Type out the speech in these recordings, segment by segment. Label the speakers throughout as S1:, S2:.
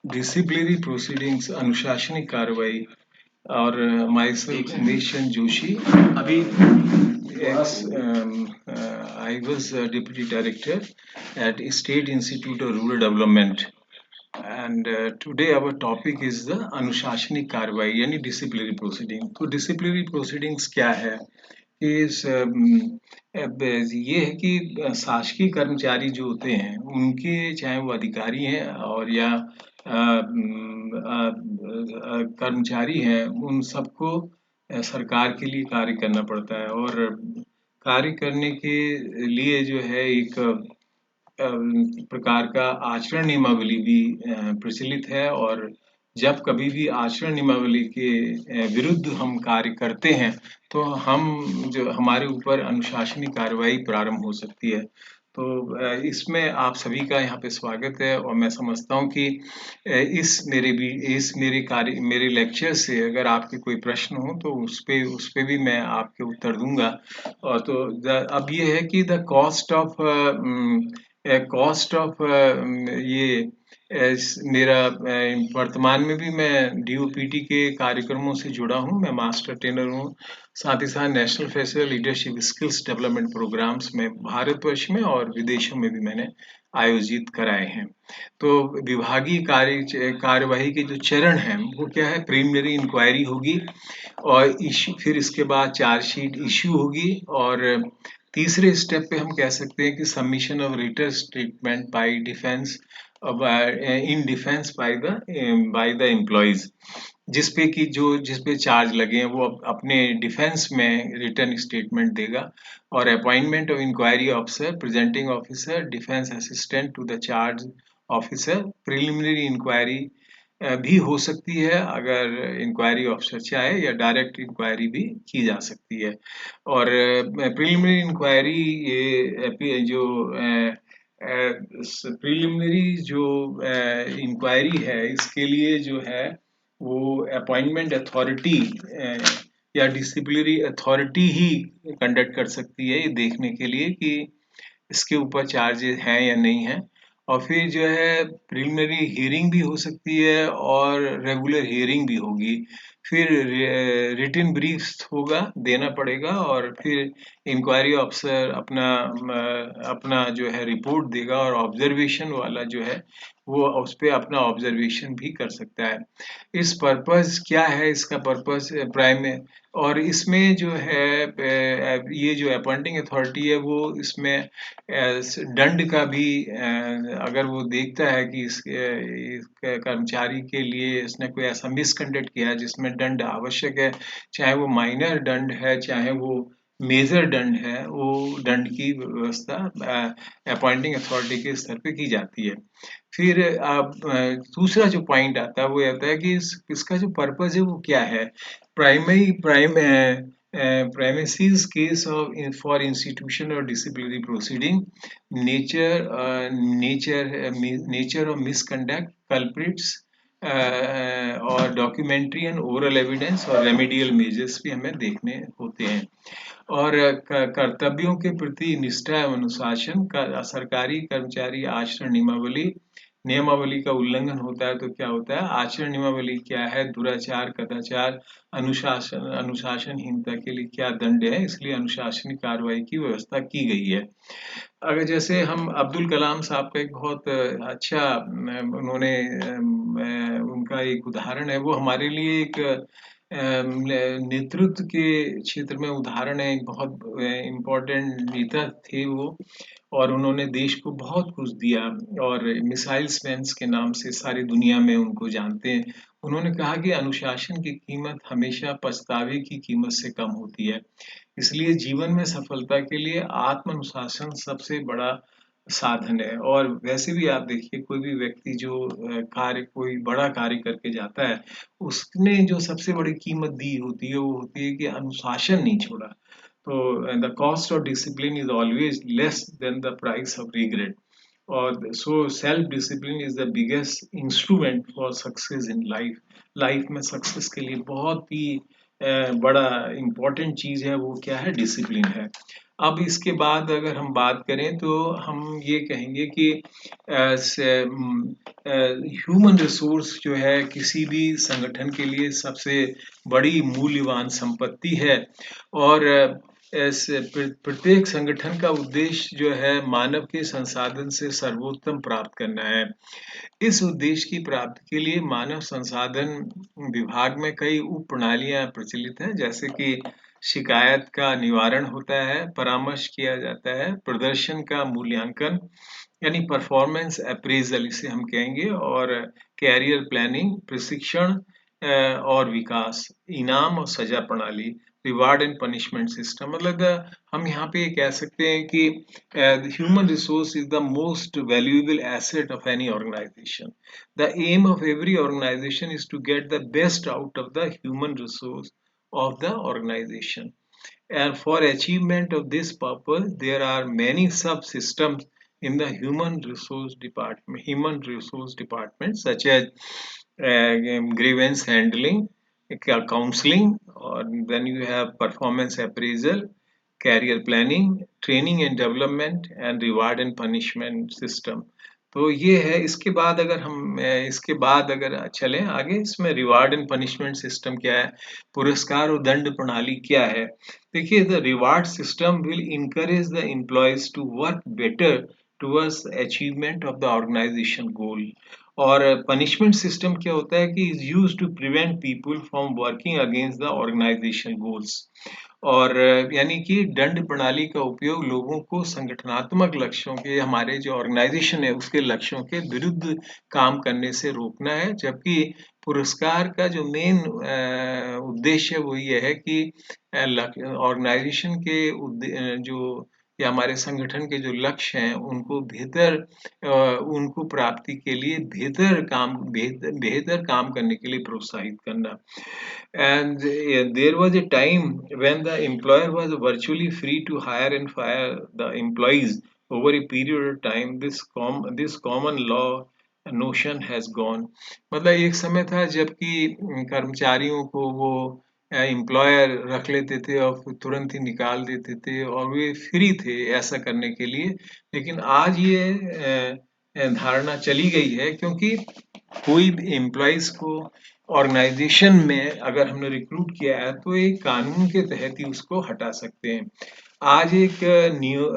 S1: Disciplinary proceedings अनुशासनिक कार्रवाई और my self Umesh चंद जोशी अभी ex I was deputy director at State Institute of Rural Development and today our topic is the अनुशासनिक कार्रवाई यानी disciplinary proceeding. तो disciplinary proceedings क्या है कि ये है कि शासकीय कर्मचारी जो होते हैं उनके चाहे वो अधिकारी हैं और या कर्मचारी हैं उन सबको सरकार के लिए कार्य करना पड़ता है और कार्य करने के लिए जो है एक प्रकार का आचरण नियमावली भी प्रचलित है और जब कभी भी आचरण नियमावली के विरुद्ध हम कार्य करते हैं तो हम जो हमारे ऊपर अनुशासनिक कार्रवाई प्रारंभ हो सकती है। तो इसमें आप सभी का यहाँ पे स्वागत है और मैं समझता हूँ कि इस मेरे लेक्चर से अगर आपके कोई प्रश्न हो तो उस पे भी मैं आपके उत्तर दूंगा। और तो अब ये है कि द कॉस्ट ऑफ ये मेरा वर्तमान में भी मैं डीओपीटी के कार्यक्रमों से जुड़ा हूँ। मैं मास्टर ट्रेनर हूँ, साथ ही साथ national festival leadership skills development programmes में भारतवर्ष में और विदेशों में भी मैंने आयोजित कराए हैं। तो विभागीय कार्यवाही के जो चरण हैं वो क्या है, प्रीलिमिनरी इंक्वायरी होगी और फिर इसके बाद चार्जशीट इश्यू होगी और तीसरे स्टेप पे हम कह सकते हैं कि submission of written statement by defence in defence by the employees जिस पे चार्ज लगे हैं वो अपने डिफेंस में रिटर्न स्टेटमेंट देगा और appointment of inquiry officer, presenting officer, defence assistant to the charge officer. Preliminary inquiry भी हो सकती है अगर इंक्वायरी ऑफिसर चाहे या डायरेक्ट इंक्वायरी भी की जा सकती है। और प्रिलिमिनरी इंक्वायरी ये जो प्रिलिमिनरी जो इंक्वायरी है इसके लिए जो है वो अपॉइंटमेंट अथॉरिटी या डिसिप्लिनरी अथॉरिटी ही कंडक्ट कर सकती है ये देखने के लिए कि इसके ऊपर चार्जेस हैं या नहीं है। और फिर जो है प्रिलिमिनरी हियरिंग भी हो सकती है और रेगुलर हियरिंग भी होगी। फिर रिटन ब्रीफ होगा, देना पड़ेगा और फिर इंक्वायरी ऑफिसर अपना जो है रिपोर्ट देगा और ऑब्जर्वेशन वाला जो है वो उस पे अपना ऑब्जर्वेशन भी कर सकता है। इस पर्पस क्या है, इसका पर्पस प्राइम और इसमें जो है ये जो अपॉइंटिंग अथॉरिटी है वो इसमें दंड का भी अगर वो देखता है कि इस कर्मचारी के लिए इसने कोई ऐसा मिसकंडक्ट किया है जिसमें दंड आवश्यक है, चाहे वो माइनर दंड है चाहे वो मेजर दंड है, वो दंड की व्यवस्था अपॉइंटिंग अथॉरिटी के स्तर पे की जाती है। फिर अब दूसरा जो पॉइंट आता है वो आता है कि इसका जो पर्पस है वो क्या है। Premises case for institution or disciplinary proceeding, nature of misconduct, culprits, और डॉक्यूमेंट्री एंड ओरल एविडेंस और रेमेडियल मेजर्स भी हमें देखने होते हैं। और कर्तव्यों के प्रति निष्ठा एवं अनुशासन का सरकारी कर्मचारी आचरण नियमावली का उल्लंघन होता है तो क्या होता है, आचरण नियमावली क्या है, दुराचार, कदाचार, अनुशासनहीनता के लिए क्या दंड है, इसलिए अनुशासनिक कार्रवाई की व्यवस्था की गई है। अगर जैसे हम अब्दुल कलाम साहब का एक बहुत अच्छा उन्होंने उनका एक उदाहरण है, वो हमारे लिए एक नेतृत्व के क्षेत्र में उदाहरण है, एक बहुत इम्पोर्टेंट नेता थे वो और उन्होंने देश को बहुत कुछ दिया और मिसाइल्स मैन के नाम से सारी दुनिया में उनको जानते हैं। उन्होंने कहा कि अनुशासन की कीमत हमेशा पछतावे की कीमत से कम होती है, इसलिए जीवन में सफलता के लिए आत्म अनुशासन सबसे बड़ा साधन है। और वैसे भी आप देखिए कोई भी व्यक्ति जो कोई बड़ा कार्य करके जाता है उसने जो सबसे बड़ी कीमत दी होती है वो होती है कि अनुशासन नहीं छोड़ा। तो the cost of discipline is always less than the price of regret और so self discipline is the biggest instrument for success in life. Life में सक्सेस के लिए बहुत ही बड़ा इम्पोर्टेंट चीज है वो क्या है, डिसिप्लिन है। अब इसके बाद अगर हम बात करें तो हम ये कहेंगे कि ह्यूमन रिसोर्स जो है किसी भी संगठन के लिए सबसे बड़ी मूल्यवान संपत्ति है और प्रत्येक संगठन का उद्देश्य जो है मानव के संसाधन से सर्वोत्तम प्राप्त करना है। इस उद्देश्य की प्राप्ति के लिए मानव संसाधन विभाग में कई उप प्रणालियां प्रचलित हैं, जैसे कि शिकायत का निवारण होता है, परामर्श किया जाता है, प्रदर्शन का मूल्यांकन यानी परफॉर्मेंस अप्रेजल इसे हम कहेंगे, और कैरियर प्लानिंग, प्रशिक्षण और विकास, इनाम और सजा प्रणाली, रिवार्ड एंड पनिशमेंट सिस्टम। मतलब हम यहाँ पे ये कह सकते हैं कि human resource is the most valuable asset of any organization. The aim of every organization is to get the best out of the human resource of the organization. And for achievement of this purpose, there are many subsystems in the human resource department, such as grievance handling, counseling, or then you have performance appraisal, career planning, training and development, and reward and punishment system. तो ये है। इसके बाद अगर चलें आगे, इसमें reward and punishment system क्या है, पुरस्कार और दंड प्रणाली क्या है। देखिए, the reward system will encourage the employees to work better towards achievement of the organisation goal. और पनिशमेंट सिस्टम क्या होता है कि is use to prevent people from working against the organisation goals. और यानी कि दंड प्रणाली का उपयोग लोगों को संगठनात्मक लक्ष्यों के, हमारे जो ऑर्गेनाइजेशन है उसके लक्ष्यों के विरुद्ध काम करने से रोकना है। जबकि पुरस्कार का जो मेन उद्देश्य है वो ये है कि ऑर्गेनाइजेशन के जो या हमारे संगठन के जो लक्ष्य हैं उनको प्राप्ति के लिए बेहतर काम करने के लिए प्रोत्साहित करना। And there was a time when the employer was virtually free to hire and fire the employees over a period of time. This common law notion has gone. मतलब एक समय था जबकि कर्मचारियों को वो एम्प्लॉयर रख लेते थे और फिर तुरंत ही निकाल देते थे और वे फ्री थे ऐसा करने के लिए। लेकिन आज ये धारणा चली गई है, क्योंकि कोई भी एम्प्लॉयज को ऑर्गेनाइजेशन में अगर हमने रिक्रूट किया है तो एक कानून के तहत ही उसको हटा सकते हैं। आज एक new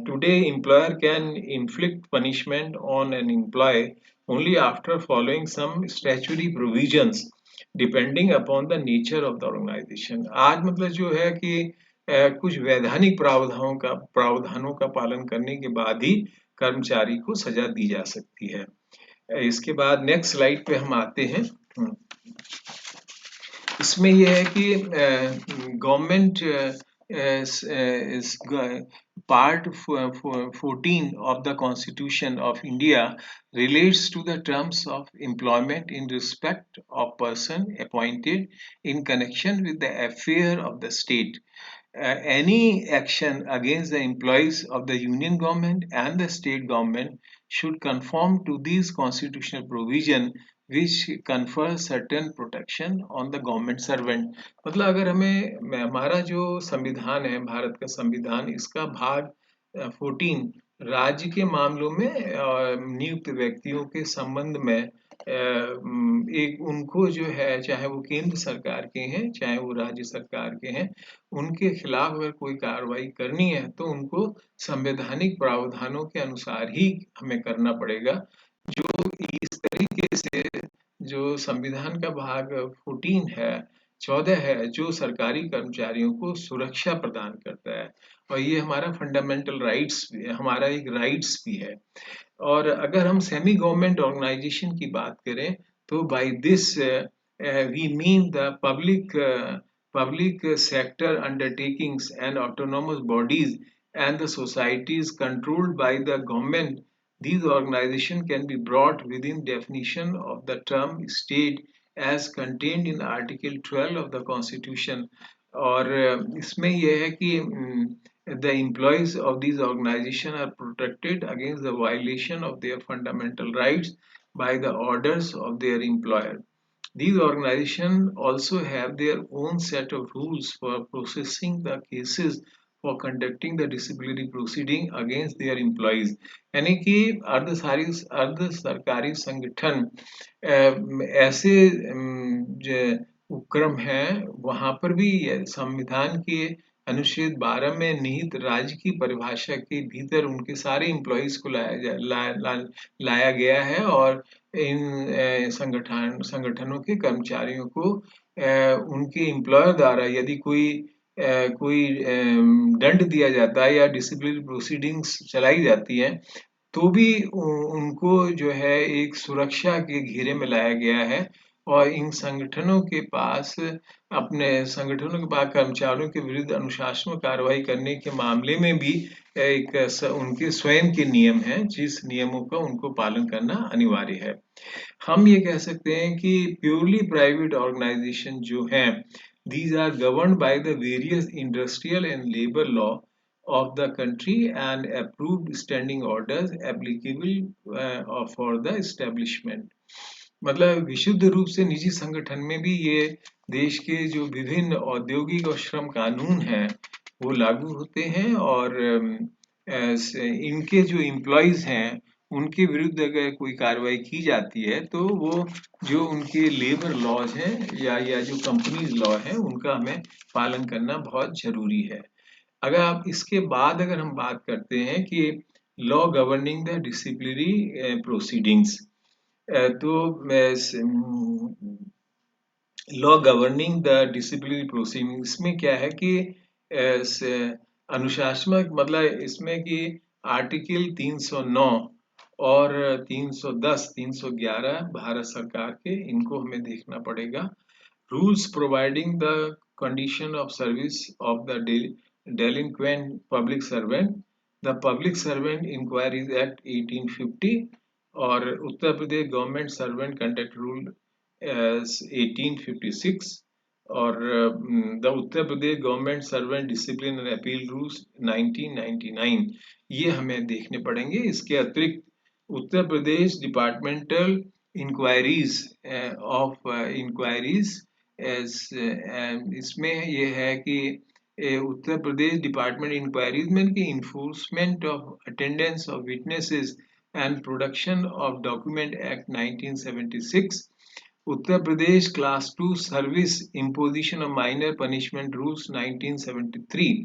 S1: today employer can inflict punishment on an employ only after following some statutory provisions depending upon the nature of the organization। आज मतलब जो है कि कुछ वैधानिक प्रावधानों का पालन करने के बाद ही कर्मचारी को सजा दी जा सकती है। इसके बाद नेक्स्ट स्लाइड पे हम आते हैं। इसमें यह है कि government part 14 of the Constitution of India relates to the terms of employment in respect of person appointed in connection with the affair of the state. Any action against the employees of the union government and the state government should conform to these constitutional provision which confer certain protection on the government servant। मतलब अगर हमारा जो संविधान है, भारत का संविधान, इसका भाग 14 राज्य के मामलों में नियुक्त व्यक्तियों के संबंध में एक उनको जो है, चाहे वो केंद्र सरकार के हैं चाहे वो राज्य सरकार के हैं, उनके खिलाफ अगर कोई कार्रवाई करनी है तो उनको संवैधानिक प्रावधानों के अनुसार ही हमें करना पड़ेगा। जो इस तरीके से जो संविधान का भाग 14 है जो सरकारी कर्मचारियों को सुरक्षा प्रदान करता है, और ये हमारा फंडामेंटल राइट्स भी है, हमारा एक राइट्स भी है। और अगर हम सेमी गवर्नमेंट ऑर्गेनाइजेशन की बात करें तो by this we mean the public sector undertakings and autonomous bodies and the societies controlled by the government. These organizations can be brought within definition of the term state as contained in Article 12 of the Constitution। और इसमें यह है कि the employees of these organizations are protected against the violation of their fundamental rights by the orders of their employer। These organizations also have their own set of rules for processing the cases for conducting the disciplinary proceeding against their employees. यानी कि अर्ध सरकारी संगठन ऐसे जो उपक्रम हैं वहां पर भी संविधान के अनुच्छेद 12 में निहित राज्य की परिभाषा के भीतर उनके सारे एम्प्लॉइज को लाया गया है, और इन संगठनों के कर्मचारियों को उनके एम्प्लॉयर द्वारा यदि कोई दंड दिया जाता है या डिसिप्लिनरी प्रोसीडिंग्स चलाई जाती है, तो भी उनको जो है एक सुरक्षा के घेरे में लाया गया है। और इन संगठनों के पास कर्मचारियों के विरुद्ध अनुशासनात्मक कार्रवाई करने के मामले में भी उनके स्वयं के नियम हैं, जिस नियमों का उनको पालन करना अनिवार्य है। हम ये कह सकते हैं कि प्योरली प्राइवेट ऑर्गेनाइजेशन जो हैं, these are governed by the various industrial and labor law of the country and approved standing orders applicable for the establishment। मतलब विशुद्ध रूप से निजी संगठन में भी ये देश के जो विभिन्न औद्योगिक और श्रम कानून हैं वो लागू होते हैं, और इनके जो एम्प्लॉयज हैं उनके विरुद्ध अगर कोई कार्रवाई की जाती है तो वो जो उनके लेबर लॉज हैं या जो कंपनीज लॉ है उनका हमें पालन करना बहुत जरूरी है। अगर आप इसके बाद अगर हम बात करते हैं कि law governing the disciplinary proceedings, तो law governing the disciplinary proceeding इसमें क्या है कि अनुशासनात्मक मतलब इसमें कि आर्टिकल 309 और 310 311 भारत सरकार के, इनको हमें देखना पड़ेगा। Rules providing the condition of service of the delinquent public servant, the public servant inquiries act 1850 और Uttar Pradesh government servant conduct rule 1856 और the Uttar Pradesh government servant discipline and appeal rules 1999, ये हमें देखने पड़ेंगे। इसके अतिरिक्त उत्तर प्रदेश डिपार्टमेंटल इंक्वायरीज इसमें ये है कि उत्तर प्रदेश डिपार्टमेंट इंक्वायरीज में कि enforcement of attendance of witnesses and production of document act 1976, Uttar Pradesh class 2 service imposition of minor punishment rules 1973।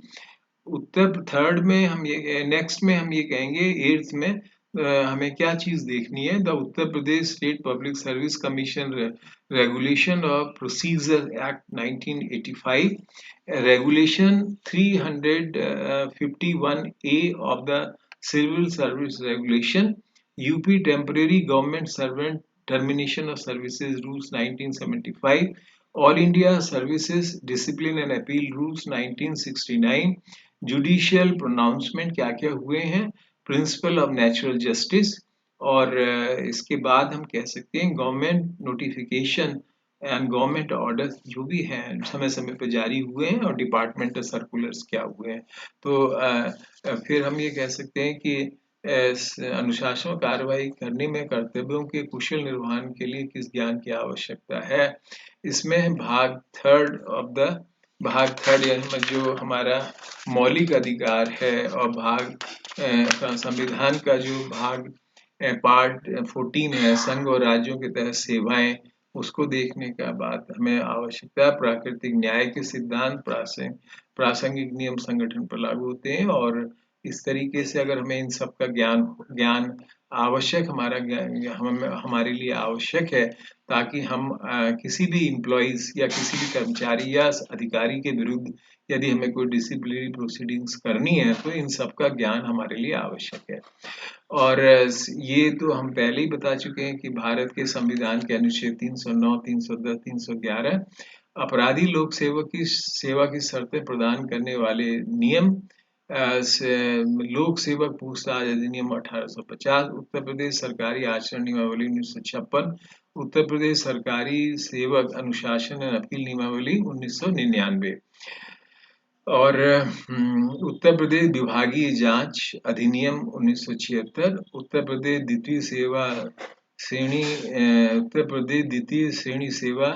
S1: Uttar third में हम ये नेक्स्ट में हम ये कहेंगे एट्थ में हमें क्या चीज देखनी है, the Uttar Pradesh state public service commission regulation of procedure act 1985, regulation 351A of the civil service regulation, UP temporary government servant termination of services rules 1975, all India services discipline and appeal rules 1969, judicial pronouncement क्या क्या हुए हैं, principle of natural justice, और इसके बाद हम कह सकते हैं government notification and government orders जो भी हैं समय समय पर जारी हुए हैं, और डिपार्टमेंटल सर्कुलर्स क्या हुए हैं। तो फिर हम ये कह सकते हैं कि अनुशासन कार्रवाई करने में कर्तव्यों के कुशल निर्वहन के लिए किस ज्ञान की आवश्यकता है, इसमें भाग थर्ड यानी जो हमारा मौलिक अधिकार है, और संविधान का जो पार्ट 14 है संघ और राज्यों के तहत सेवाएं, उसको देखने का बाद हमें आवश्यकता, प्राकृतिक न्याय के सिद्धांत, प्रासंगिक नियम संगठन पर लागू होते हैं, और इस तरीके से अगर हमें इन सब का ज्ञान आवश्यक हमारे लिए आवश्यक है, ताकि हम किसी भी इम्प्लॉइज या किसी भी कर्मचारी या अधिकारी के विरुद्ध यदि हमें कोई डिसिप्लिनरी प्रोसीडिंग्स करनी है तो इन सब का ज्ञान हमारे लिए आवश्यक है। और ये तो हम पहले ही बता चुके हैं कि भारत के संविधान के अनुच्छेद 309, 310, 311 अपराधी लोक सेवा की शर्तें प्रदान करने वाले नियम, लोक सेवक पूछताछ अधिनियम 1850, उत्तर प्रदेश सरकारी आचरण नियमावली 1956, उत्तर प्रदेश सरकारी सेवक अनुशासन एवं अपील नियमावली 1999, और उत्तर प्रदेश विभागीय जांच अधिनियम 1976, उत्तर प्रदेश द्वितीय श्रेणी सेवा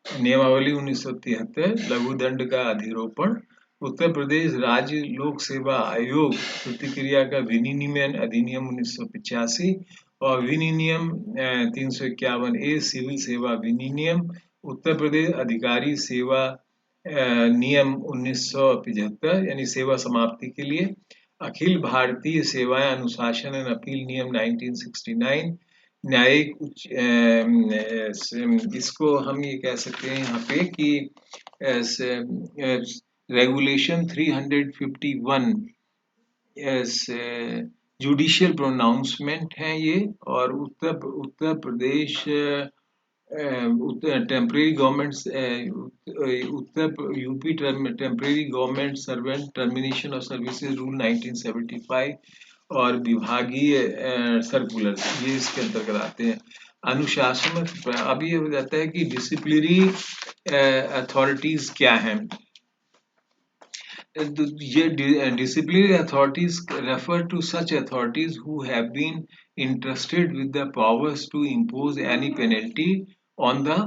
S1: नियमावली 1973, लघु दंड का अधिरोपण उत्तर प्रदेश राज्य लोक सेवा आयोग प्रतिक्रिया का विनियमन अधिनियम 1985 और विनियम 351A सिविल सेवा विनियम, उत्तर प्रदेश अधिकारी सेवा नियम 1975 यानी सेवा समाप्ति के लिए, अखिल भारतीय सेवाएं अनुशासन एंड अपील नियम 1969, न्यायिक इसको हम ये कह सकते हैं यहाँ पे कि रेगुलेशन 351 जुडिशियल प्रोनाउंसमेंट है ये, और Uttar Pradesh temporary government Uttar UP temporary government servant termination of services rule 1975 और विभागीय सर्कुलर ये इसके अंतर्गत आते हैं। अनुशासन अब ये हो जाता है कि डिसिप्लिनरी अथॉरिटीज क्या हैं। Disciplinary authorities refer to such authorities who have been entrusted with the powers to impose any penalty on the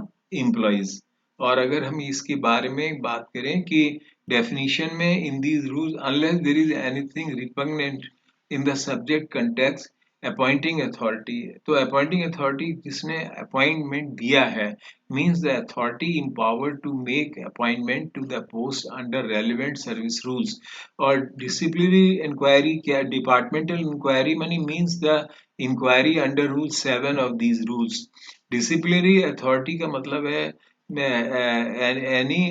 S1: employees। और अगर हम इसके बारे में बात करें कि definition में in these rules unless there is anything repugnant in the subject context appointing authority, तो अपॉइंटिंग अथॉरिटी जिसने अपॉइंटमेंट दिया है means the authority empowered to make appointment to the post under relevant service rules। और disciplinary inquiry क्या, departmental inquiry means the inquiry under rule 7 of these rules। disciplinary authority का मतलब है any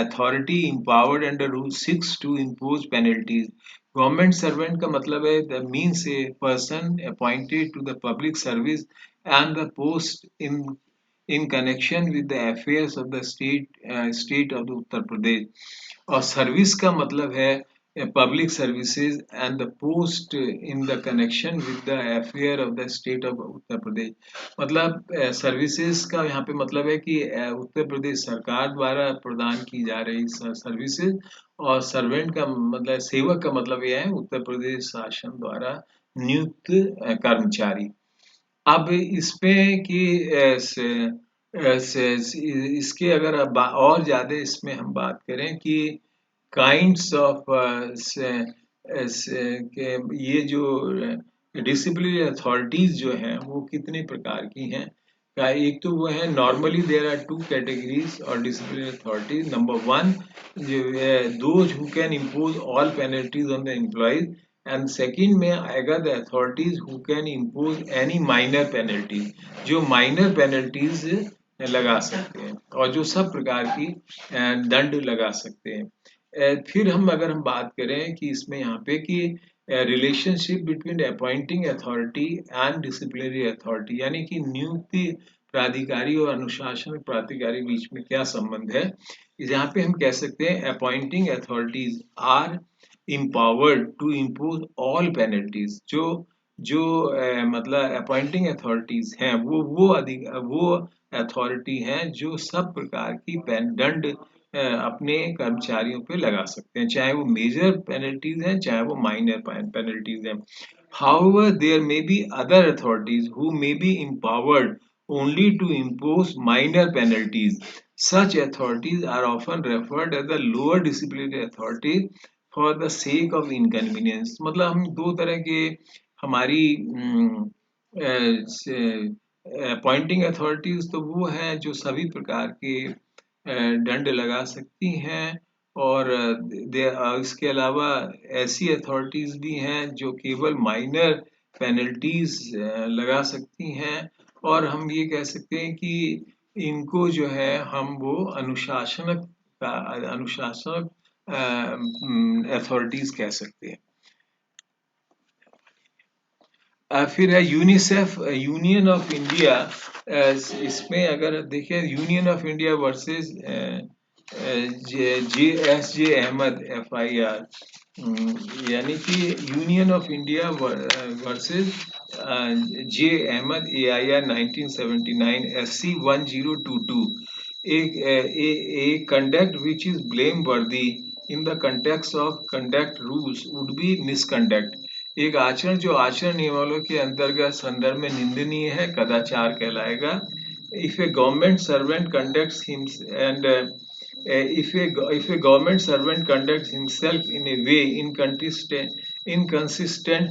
S1: authority empowered under rule 6 to impose penalties। Government servant का मतलब है the means a person appointed to the public service and the post in connection with the affairs of the state of the Uttar Pradesh. और service का मतलब है public services and the post in the connection with the affair of the state of Uttar Pradesh. मतलब services का यहाँ पे मतलब है कि उत्तर प्रदेश सरकार द्वारा प्रदान की जा रही सर्विसेज, और सर्वेंट का मतलब सेवक का मतलब यह है उत्तर प्रदेश शासन द्वारा नियुक्त कर्मचारी। अब इसपे कि इसके अगर और ज्यादा इसमें हम बात करें कि काइंड्स ऑफ ये जो डिसिप्लिनरी अथॉरिटीज जो हैं वो कितने प्रकार की हैं। का एक तो वो है normally there are two categories और disciplinary authorities. Number one those who can impose all penalties on the employees, and second में आएगा the authorities who can impose any minor penalties, जो माइनर पेनल्टीज लगा सकते हैं और जो सब प्रकार की दंड लगा सकते हैं। फिर अगर हम बात करें कि इसमें यहाँ पे कि relationship between appointing authority and disciplinary authority, यानी कि नियुक्ति प्राधिकारी और अनुशासन प्राधिकारी बीच में क्या संबंध है। यहाँ पे हम कह सकते हैं appointing authorities are empowered to impose all penalties। जो मतलब अपॉइंटिंग अथॉरिटीज हैं वो अथॉरिटी हैं जो सब प्रकार की दंड अपने कर्मचारियों पे लगा सकते हैं, चाहे वो मेजर पेनल्टीज हैं चाहे वो माइनर पेनल्टीज हैं। However, there may be other authorities who may be empowered only to impose minor penalties। Such authorities are often referred as the lower disciplinary authorities for the sake of inconvenience। मतलब हम दो तरह के हमारी appointing authorities तो वो हैं जो सभी प्रकार के दंड लगा सकती हैं, और इसके अलावा ऐसी अथॉरिटीज भी हैं जो केवल माइनर पेनल्टीज लगा सकती हैं, और हम ये कह सकते हैं कि इनको जो है हम वो अनुशासनक अथॉरिटीज कह सकते हैं। फिर है यूनिसेफ यूनियन ऑफ इंडिया। इसमें अगर देखें union of India versus J Ahmed FIR, यानी कि union of India versus J Ahmed AIR 1979 SC 1022। A conduct which is blameworthy in the context of conduct rules would be misconduct। एक आचरण जो आचरण नियमावली के अंतर्गत संदर्भ में निंदनीय है कदाचार कहलाएगा। If A government servant conducts if a government servant conducts himself in a way inconsistent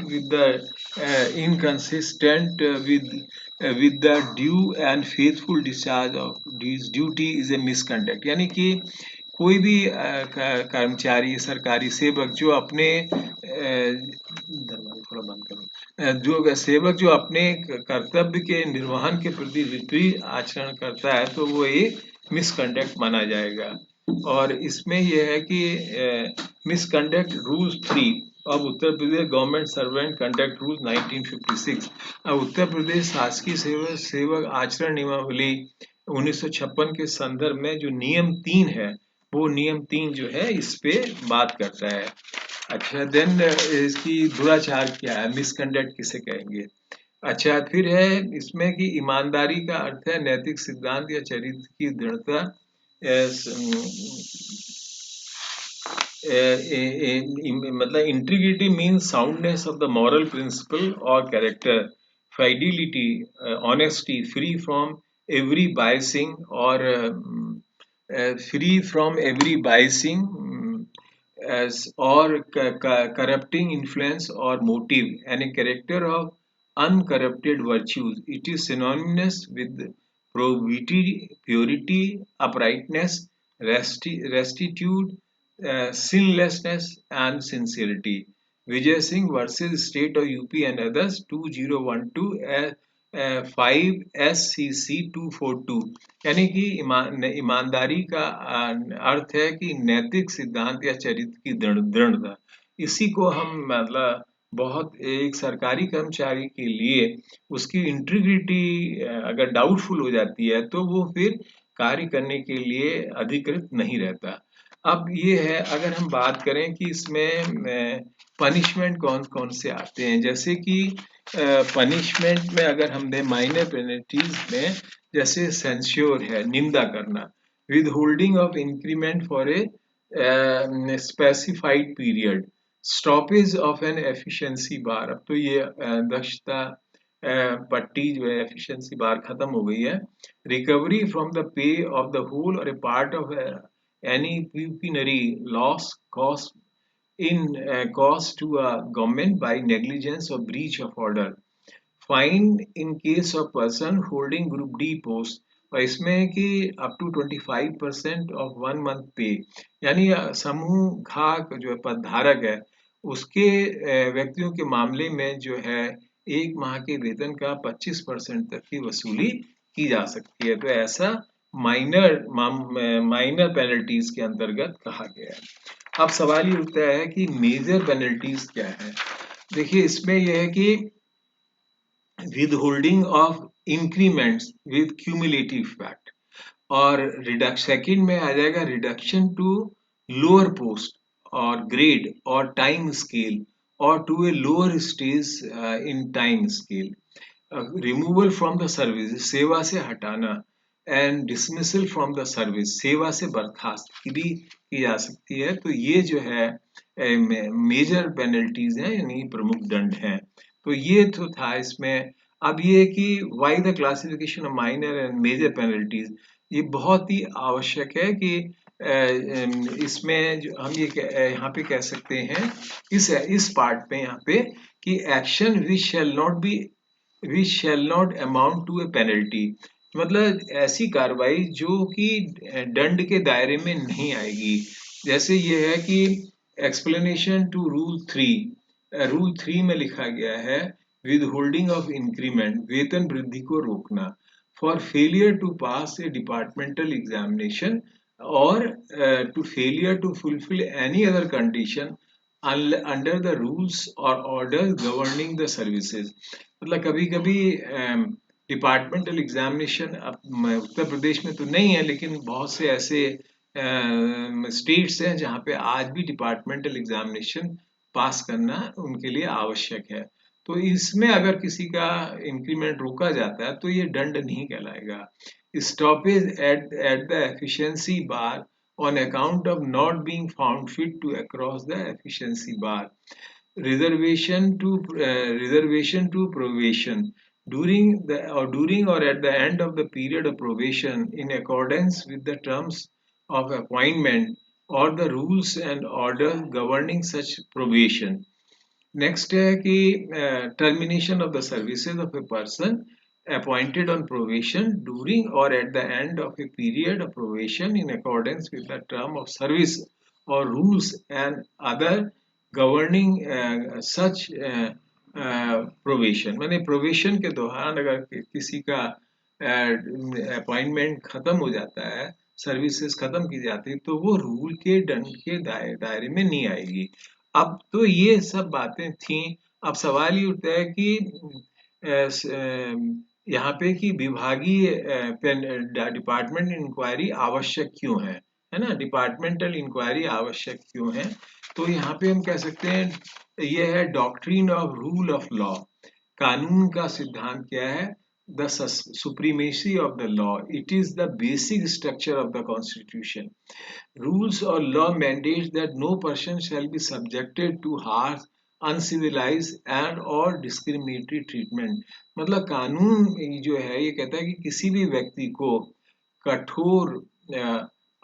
S1: with the inconsistent with the due and faithful discharge of his duty is a misconduct. यानी कि कोई भी कर्मचारी सरकारी सेवक जो अपने दरवाजा थोड़ा बंद करो जो सेवक जो अपने कर्तव्य के निर्वहन के प्रति विपरीत आचरण करता है तो वो एक मिसकंडक्ट माना जाएगा। और इसमें यह है कि मिसकंडक्ट रूल्स 3 अब उत्तर Pradesh government servant conduct rule 1956। अब उत्तर प्रदेश शासकीय सेवक आचरण नियमावली 1956 के संदर्भ में जो नियम 3 है वो नियम 3 जो है इस पे बात करता है। अच्छा देन इसकी दुराचार क्या है, मिसकंडक्ट किसे कहेंगे। अच्छा फिर है इसमें कि ईमानदारी का अर्थ है नैतिक सिद्धांत या चरित्र की दृढ़ता। मतलब integrity means soundness of the moral principle और character, fidelity, honesty, free from every biasing और free from every biasing as or corrupting influence or motive and a character of uncorrupted virtues. It is synonymous with probity, purity, uprightness, restitude, sinlessness, and sincerity. Vijay Singh versus State of UP and others 2012 5 SCC 242। यानी कि ईमानदारी का अर्थ है कि नैतिक सिद्धांत या चरित्र की दृढ़ता। इसी को हम मतलब बहुत एक सरकारी कर्मचारी के लिए उसकी इंटीग्रिटी अगर डाउटफुल हो जाती है तो वो फिर कार्य करने के लिए अधिकृत नहीं रहता। अब ये है अगर हम बात करें कि इसमें पनिशमेंट कौन कौन से आते हैं, जैसे कि पनिशमेंट में अगर हम दें माइनर पेनल्टीज में जैसे सेंश्योर है निंदा करना, withholding of increment for a specified period, stoppage of an efficiency bar. अब तो ये दक्षता पट्टी जो है एफिशिएंसी बार खत्म हो गई है। Recovery from the pay of the whole और a part of any pecuniary loss caused to a government by negligence or breach of order, fine in case of person holding group D post। और इसमें है कि up to 25% of 1 month पे, यानी समूह घाक जो है पदधारक है उसके व्यक्तियों के मामले में जो है 1 माह के वेतन का 25% तक की वसूली की जा सकती है। तो ऐसा माइनर पेनल्टीज के अंतर्गत कहा गया है। अब सवाल ये उठता है कि मेजर पेनल्टीज क्या है। देखिए इसमें यह है कि withholding of increments with cumulative effect, और सेकंड में आ जाएगा रिडक्शन टू लोअर पोस्ट और ग्रेड और टाइम स्केल और to a lower stage in time scale, removal from the service सेवा से हटाना, and dismissal from the service सेवा से बर्खास्त भी की जा सकती है। तो ये जो है मेजर पेनल्टीज हैं यानी प्रमुख दंड हैं। तो ये तो था इसमें। अब ये कि why the classification of minor and major penalties, ये बहुत ही आवश्यक है कि इसमें जो हम ये यहाँ पे कह सकते हैं इस पार्ट पे यहाँ पे कि action which shall not amount to a penalty, मतलब ऐसी कार्रवाई जो कि दंड के दायरे में नहीं आएगी। जैसे ये है कि एक्सप्लेनेशन टू रूल 3 में लिखा गया है विद होल्डिंग ऑफ इंक्रीमेंट वेतन वृद्धि को रोकना, for failure to pass a departmental examination और to failure to fulfil any other condition under the rules और ऑर्डर गवर्निंग द सर्विसेज। मतलब कभी कभी डिपार्टमेंटल एग्जामिनेशन उत्तर प्रदेश में तो नहीं है लेकिन बहुत से ऐसे स्टेट्स हैं जहाँ पे आज भी डिपार्टमेंटल एग्जामिनेशन पास करना उनके लिए आवश्यक है। तो इसमें अगर किसी का इंक्रीमेंट रोका जाता है तो ये दंड नहीं कहलाएगा। Stoppage at the efficiency bar on account of not being found fit to across the efficiency bar, reservation to probation during or at the end of the period of probation in accordance with the terms of appointment or the rules and order governing such probation. Next है कि termination of the services of a person appointed on probation during or at the end of a period of probation in accordance with the term of service or rules and other governing such probation. माने probation के दौरान अगर किसी का appointment खत्म हो जाता है, सर्विसेज खत्म की जाती है, तो वो रूल के दंड के दायरे में नहीं आएगी। अब तो ये सब बातें थी। अब सवाल ये उठता है कि यहाँ पे कि विभागीय डिपार्टमेंट इंक्वायरी आवश्यक क्यों है ना? डिपार्टमेंटल इंक्वायरी आवश्यक क्यों है? तो यहाँ पे हम कह सकते हैं ये है doctrine of rule of law. कानून का सिद्धांत क्या है? The supremacy of the law. It is the basic structure of the constitution. Rules or law mandates that no person shall be subjected to harsh, uncivilized and or discriminatory treatment. मतलब कानून जो है ये कहता है कि किसी भी व्यक्ति को कठोर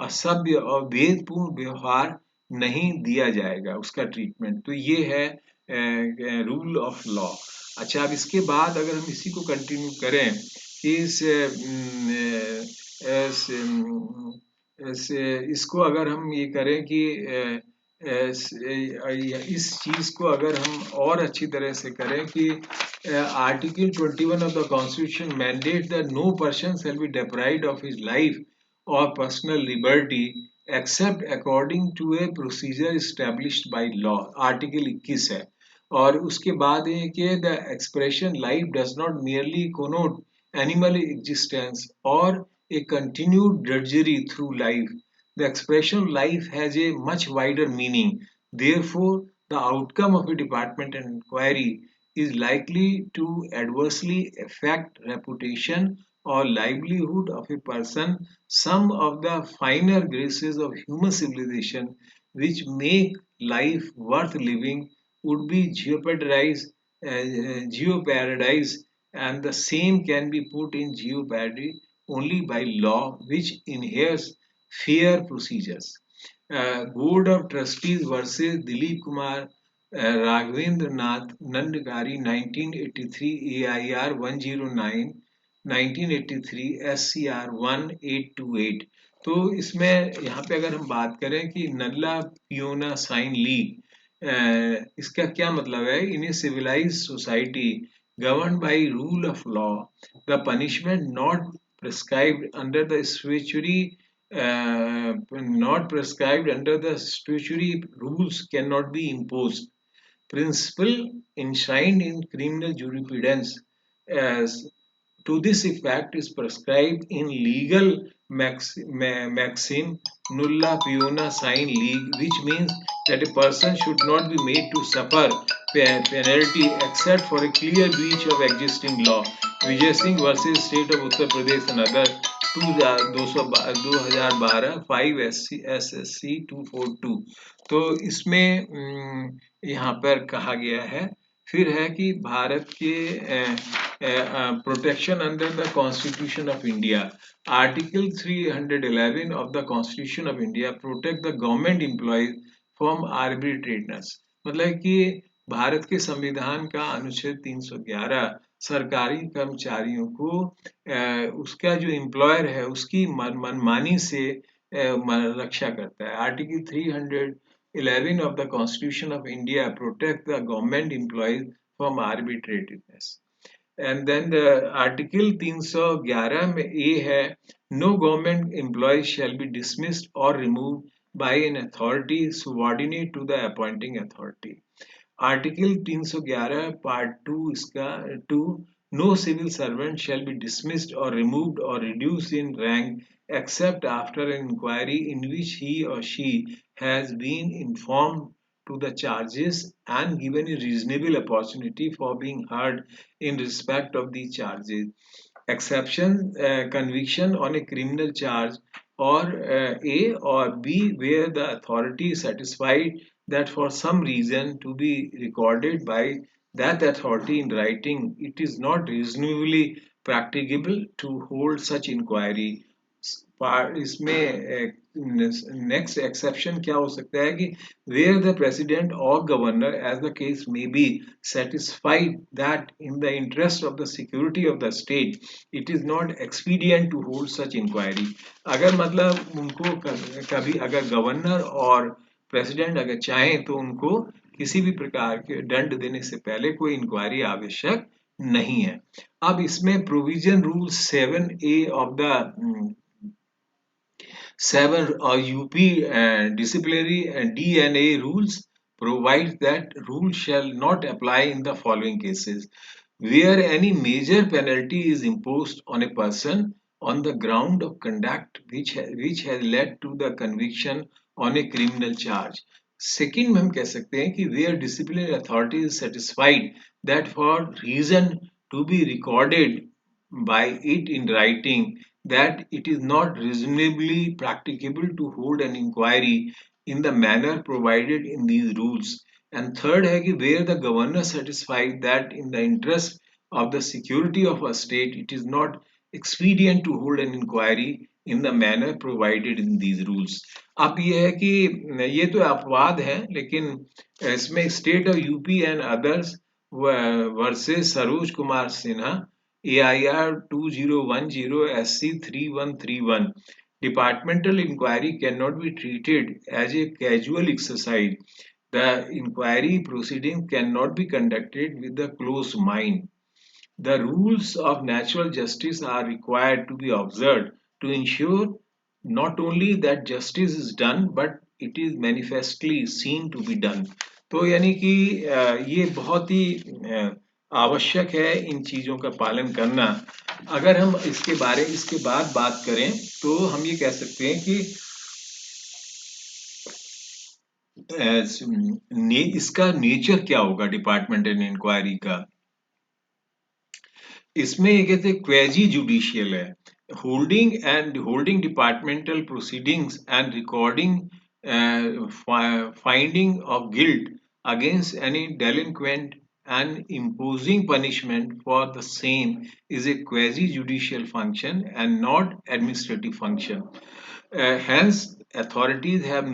S1: असभ्य और भेदपूर्ण व्यवहार नहीं दिया जाएगा, उसका ट्रीटमेंट। तो ये है रूल ऑफ लॉ। अच्छा, अब इसके बाद अगर हम इसी को कंटिन्यू करें कि इसको अगर हम ये करें कि इस चीज को अगर हम और अच्छी तरह से करें कि article 21 of the constitution mandate that no person shall be deprived of his life और personal liberty except according to a procedure established by law. Article 21 है। और उसके बाद है कि the expression life does not merely connote animal existence or a continued drudgery through life. The expression life has a much wider meaning. Therefore, the outcome of a departmental inquiry is likely to adversely affect reputation or livelihood of a person. Some of the finer graces of human civilization which make life worth living would be jeopardized, and the same can be put in jeopardy only by law, which inheres fair procedures. Board of Trustees versus Dilip Kumar Raghavendra Nath Nandagari 1983 AIR 109 1983 SCR 1828। तो इसमें यहाँ पे अगर हम बात करें कि नल्ला piano sign league, इसका क्या मतलब है? In a civilised society governed by rule of law, the punishment not prescribed under the statutory rules cannot be imposed. Principle enshrined in criminal jurisprudence as to this effect is prescribed in legal maxim nulla piona sine league, which means that a person should not be made to suffer penalty except for a clear breach of existing law. Vijay Singh versus State of Uttar Pradesh and other 2012 5 SSC 242। तो इसमें यहाँ पर कहा गया है। फिर है कि भारत के protection under the Constitution of India. Article 311 of the Constitution of India protect the government employees from arbitrariness. मतलब कि भारत के संविधान का अनुच्छेद 311 सरकारी कर्मचारियों को उसका जो एम्प्लॉयर है उसकी मनमानी से रक्षा करता है। Article 311 of the Constitution of India protect the government employees from arbitrariness. And then article 311 में ए है no government employee shall be dismissed और remove by an authority subordinate to the appointing authority. Article 311 part 2 इसका 2 no civil servant shall be dismissed और removed और reduced in rank except after an inquiry in which he or she has been informed to the charges and given a reasonable opportunity for being heard in respect of the charges. Exception, conviction on a criminal charge or A or B where the authority is satisfied that for some reason to be recorded by that authority in writing, it is not reasonably practicable to hold such inquiry. इसमें next exception क्या हो सकता है कि where the president or governor as the case may be satisfied that in the interest of the security of the state it is not expedient to hold such inquiry. अगर मतलब उनको कभी अगर गवर्नर और प्रेसिडेंट अगर चाहें तो उनको किसी भी प्रकार के दंड देने से पहले कोई इंक्वायरी आवश्यक नहीं है. अब इसमें provision rule 7A of the 7 UP disciplinary DNA rules provides that rule shall not apply in the following cases: where any major penalty is imposed on a person on the ground of conduct which has led to the conviction on a criminal charge. Second में हम कह सकते हैं कि where disciplinary authority is satisfied that for reason to be recorded by it in writing that it is not reasonably practicable to hold an inquiry in the manner provided in these rules. And third है कि where the governor satisfied that in the interest of the security of a state it is not expedient to hold an inquiry in the manner provided in these rules. अब ये है कि ये तो अपवाद है लेकिन इसमें state of UP and others versus Saroj Kumar Sinha AIR 2010 SC 3131. Departmental inquiry cannot be treated as a casual exercise. The inquiry proceeding cannot be conducted with a closed mind. The rules of natural justice are required to be observed to ensure not only that justice is done but it is manifestly seen to be done. तो यानी कि ये बहुत ही आवश्यक है इन चीजों का पालन करना. अगर हम इसके बाद बात करें तो हम ये कह सकते हैं कि इसका नेचर क्या होगा डिपार्टमेंटल इंक्वायरी का. इसमें ये कहते हैं क्वेजी जुडिशियल है. Holding departmental proceedings and recording finding of guilt against any delinquent and imposing punishment for the same is a quasi-judicial function and not administrative function. Hence, authorities have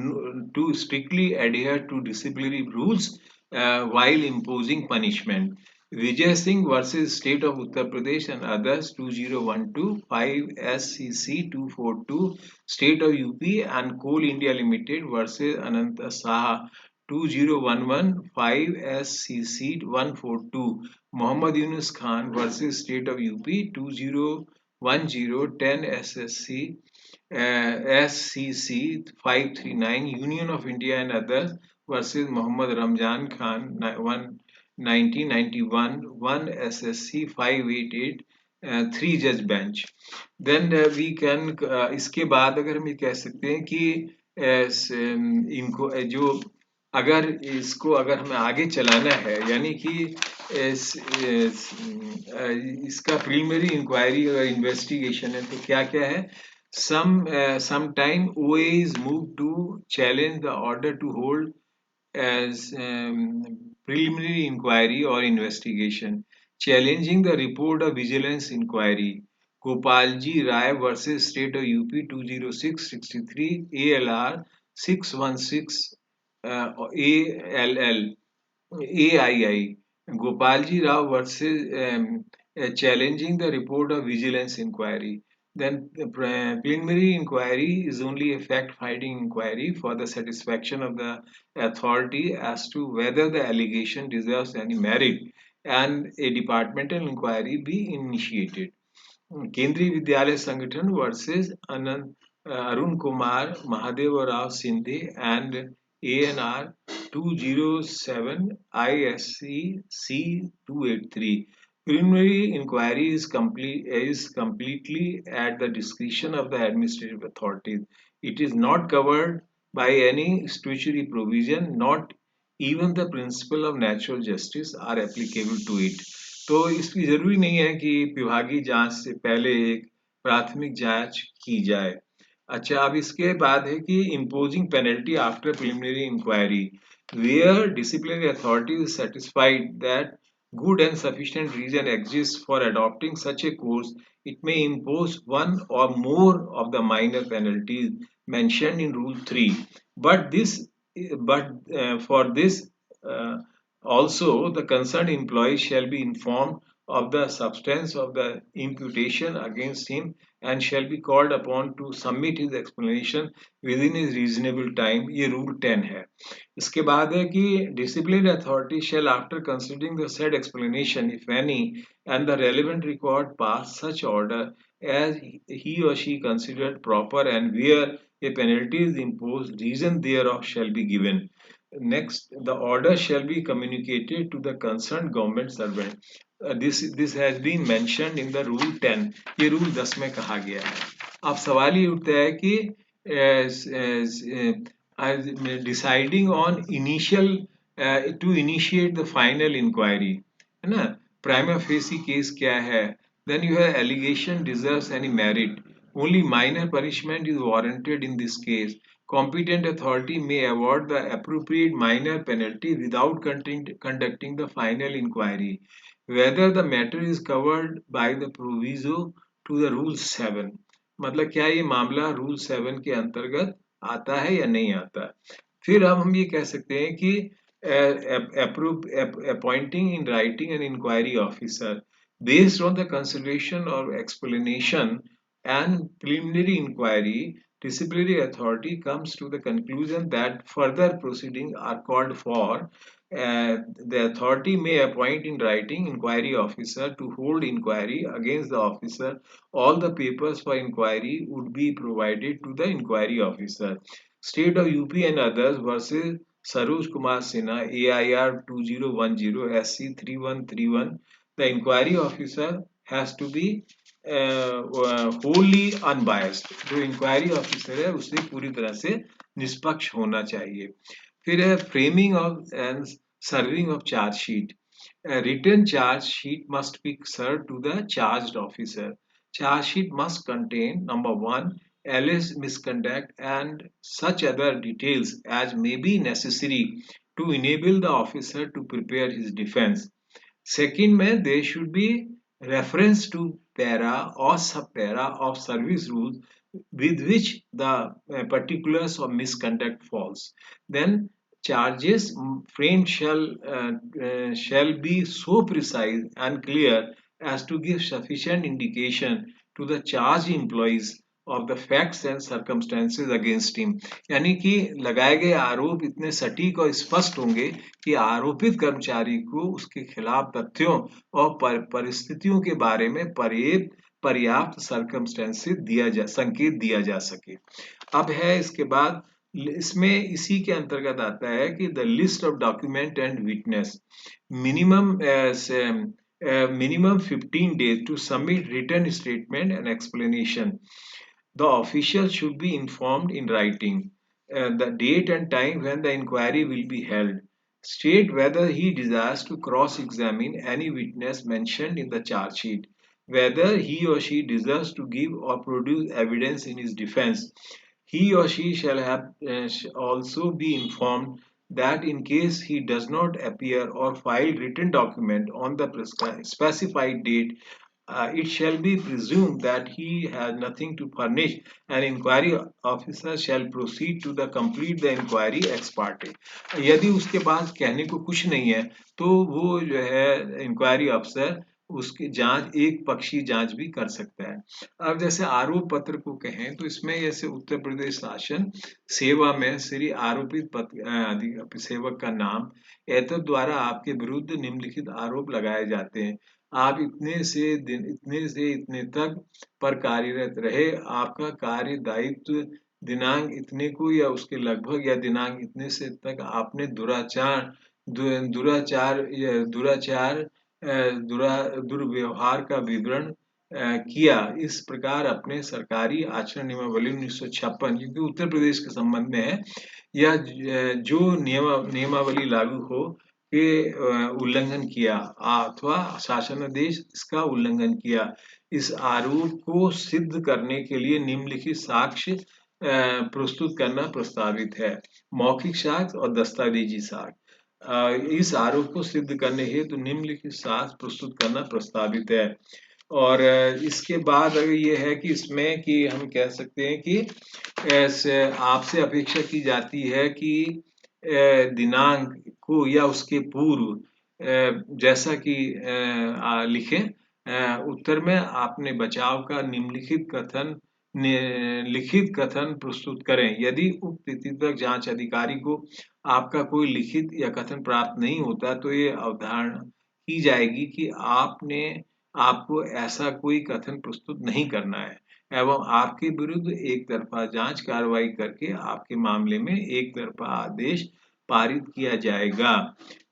S1: to strictly adhere to disciplinary rules while imposing punishment. Vijay Singh versus State of Uttar Pradesh and others 2012 5 SCC 242 State of UP and Coal India Limited versus Ananta Saha 2011 5 SCC 142 Mohammad Yunus Khan versus State of UP 2010 10 SSC SCC 539 Union of India and others versus Mohammad Ramzan Khan 1991 1 SSC 588 3 judge bench. Then we can इसके बाद अगर हम ये कह सकते हैं कि इनको जो अगर इसको अगर हमें आगे चलाना है यानी कि इसका प्रीलिमिनरी इंक्वायरी अगर इन्वेस्टिगेशन है तो क्या क्या है. Sometime OA is moved to challenge the order to hold as preliminary inquiry or investigation, challenging the report of vigilance inquiry. Gopalji Rai versus State of UP 20663 ALR 616 ALL AII. Gopalji Rao versus challenging the report of vigilance inquiry. Then the preliminary inquiry is only a fact-finding inquiry for the satisfaction of the authority as to whether the allegation deserves any merit and a departmental inquiry be initiated. Kendriya Vidyalaya Sangathan versus Arun Kumar Mahadev Rao Sindhe and ANR 207 ISC C283. Preliminary inquiry is completely at the discretion of the administrative authorities. It is not covered by any statutory provision, not even the principle of natural justice are applicable to it. तो इसकी जरूरी नहीं है कि विभागीय जांच से पहले एक प्राथमिक जांच की जाए. अच्छा, अब इसके बाद है कि imposing penalty after preliminary inquiry where disciplinary authority is satisfied that good and sufficient reason exists for adopting such a course, it may impose one or more of the minor penalties mentioned in Rule 3. But for this uh, also the concerned employee shall be informed of the substance of the imputation against him and shall be called upon to submit his explanation within a reasonable time. ये rule 10 है. इसके बाद है कि disciplinary authority shall after considering the said explanation if any and the relevant record pass such order as he or she considered proper and where a penalty is imposed reason thereof shall be given. Next, the order shall be communicated to the concerned government servant. This has been mentioned in the rule 10. ये rule 10 में कहा गया है. अब सवाल ये उठता है कि deciding on initial to initiate the final inquiry, है ना, प्राइमा फेसी केस क्या है, then you have allegation deserves any merit, only minor punishment is warranted in this case. Competent authority may award the appropriate minor penalty without conducting the final inquiry. Whether the matter is covered by the proviso to the Rule 7. मतलब क्या ये मामला rule 7 के अंतर्गत आता है या नहीं आता है. फिर अब हम ये कह सकते हैं कि appointing in writing an inquiry officer based on the consideration or explanation and preliminary inquiry, disciplinary authority comes to the conclusion that further proceedings are called for. The authority may appoint in writing inquiry officer to hold inquiry against the officer. All the papers for inquiry would be provided to the inquiry officer. State of UP and others versus Saroj Kumar Sinha, AIR 2010 SC 3131. The inquiry officer has to be wholly unbiased. जो inquiry officer है उसे पूरी तरह से निष्पक्ष होना चाहिए. फिर है framing of and serving of charge sheet. A written charge sheet must be served to the charged officer. Charge sheet must contain number one, alleged misconduct and such other details as may be necessary to enable the officer to prepare his defense. Second में there should be reference to para or sub-para of service rules with which the particulars of misconduct falls. Then charges framed shall be so precise and clear as to give sufficient indication to the charged employees of the facts and circumstances against him. यानी कि लगाए गए आरोप इतने सटीक और स्पष्ट होंगे कि आरोपित कर्मचारी को उसके खिलाफ तथ्यों और परिस्थितियों के बारे में पर्याप्त संकेत दिया जा सके. अब है इसके बाद इसमें इसी के अंतर्गत आता है कि the list of document and witness minimum minimum 15 days to submit written statement and explanation. The official should be informed in writing the date and time when the inquiry will be held. State whether he desires to cross-examine any witness mentioned in the charge sheet, whether he or she desires to give or produce evidence in his defense. He or she shall have also be informed that in case he does not appear or file written document on the specified date, it shall be presumed that he has nothing to furnish. An inquiry officer shall proceed to the complete the inquiry ex parte. यदि उसके पास कहने को कुछ नहीं है तो वो जो है इंक्वायरी अफसर उसकी जांच एक पक्षी जांच भी कर सकता है. अब जैसे आरोप पत्र को कहें तो इसमें जैसे उत्तर प्रदेश शासन सेवा में श्री आरोपित सेवक का नाम एतद द्वारा आपके विरुद्ध निम्नलिखित आरोप लगाए जाते हैं. आप इतने से इतने तक पर कार्यरत रहे, आपका कार्य दायित्व दिनांक इतने को या उसके लगभग या दिनांक इतने से तक आपने दुर्व्यवहार का विवरण किया. इस प्रकार अपने सरकारी आचरण नियमावली 1956, क्योंकि उत्तर प्रदेश के संबंध में है, या जो नियमावली लागू हो के उल्लंघन किया अथवा शासनादेश इसका उल्लंघन किया, इस आरोप को सिद्ध करने के लिए निम्नलिखित साक्ष्य प्रस्तुत करना प्रस्तावित है. मौखिक साक्ष्य और दस्तावेजी साक्ष्य. इस आरोप को सिद्ध करने हेतु निम्नलिखित साक्ष्य प्रस्तुत करना प्रस्तावित है। और इसके बाद अगर ये है कि इसमें कि हम कह सकते हैं कि आपसे अपेक्षा की जाती है कि दिनांक को या उसके पूर्व जैसा कि लिखें, उत्तर में आपने बचाव का निम्नलिखित कथन लिखित कथन प्रस्तुत करें। यदि उक्त तिथि तक जांच अधिकारी को आपका कोई लिखित या कथन प्राप्त नहीं होता तो ये अवधारणा की जाएगी कि आपने आपको ऐसा कोई कथन प्रस्तुत नहीं करना है एवं आपके विरुद्ध एक तरफा जांच कार्रवाई करके आपके मामले में एक तरफा आदेश पारित किया जाएगा।